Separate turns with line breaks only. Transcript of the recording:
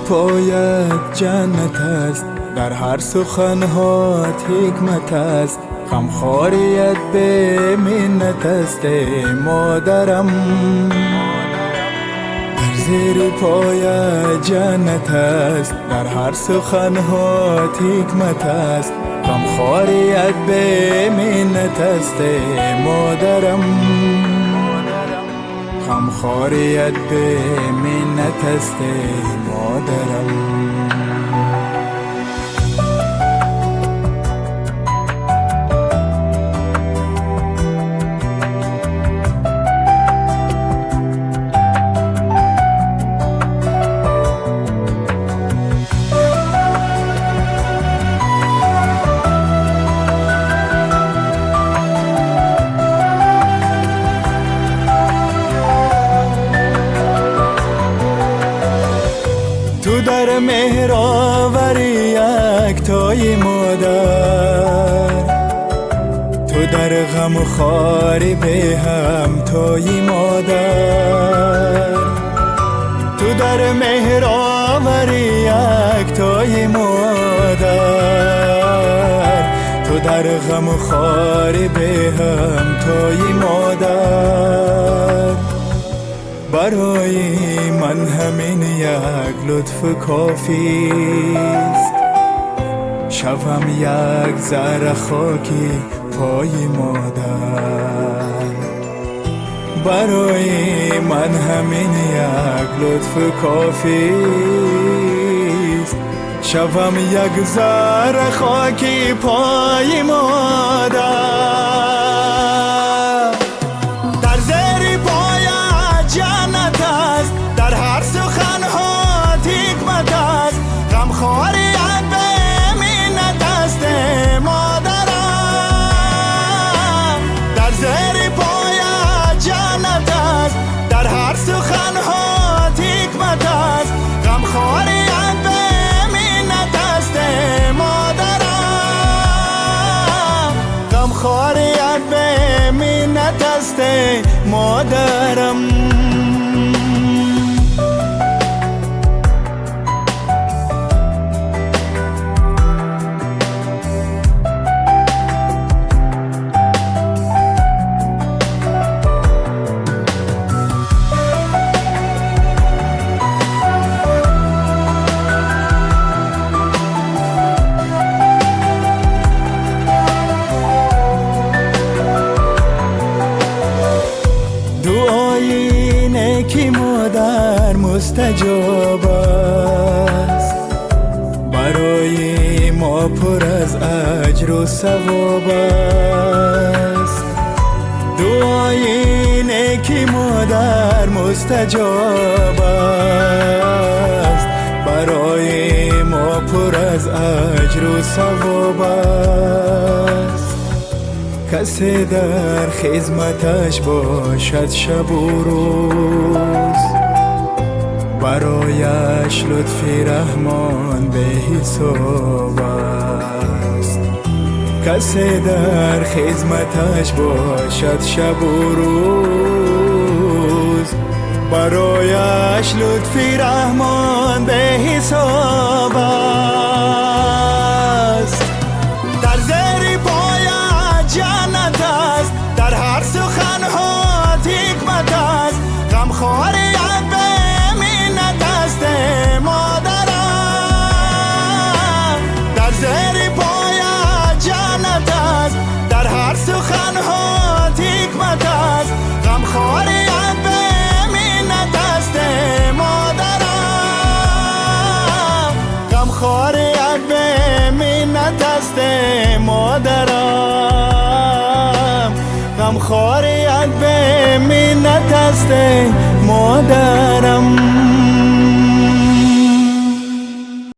پایت جنت است، در هر سخنهات حکمت است. غمخواریت به منت است ای مادرم، در زیر پایت جنت است، در هر سخنهات حکمت است. غمخواریت به منت است ای مادرم، غمخواریت به منت است ای مادرم. تو در مهرآوری یکتای مادر، تو در غم و خواری به همتای مادر. تو در مهرآوری یکتای مادر، تو در غم و خواری به همتای مادر. برای من همین یک لطف کافیست، شوم یک ذره خاکی پای مادر. برای من همین یک لطف کافیست، شوم یک ذره خاکی پای مادر. در هر سخنهات حکمت است، غمخواریت به منت است مادرم. در زیر پایت جنت است، در هر سخنهات حکمت است. غمخواریت به منت است مادرم، غمخواریت به منت است مادرم. دعای نیکی مادر مستجاب است، برای ما پر از اجر و ثواب است. دعای نیکی مادر مستجاب است، برای ما پر از اجر و ثواب است. کسی در خدمتش باشد شب و روز، برایش لطفی رحمان به حساب است. کسی در خدمتش باشد شب و روز، برایش لطفی رحمان به حساب است. در زیر پایت جنت است، در هر سخنهات حکمت است. غمخواریت به منت است مادرم. در زیر پایت جنت است، در هر سخنهات حکمت است. غمخواریت به منت است مادرم، غمخواریت به منت است مادرم، غمخواریت به منت است مادرم.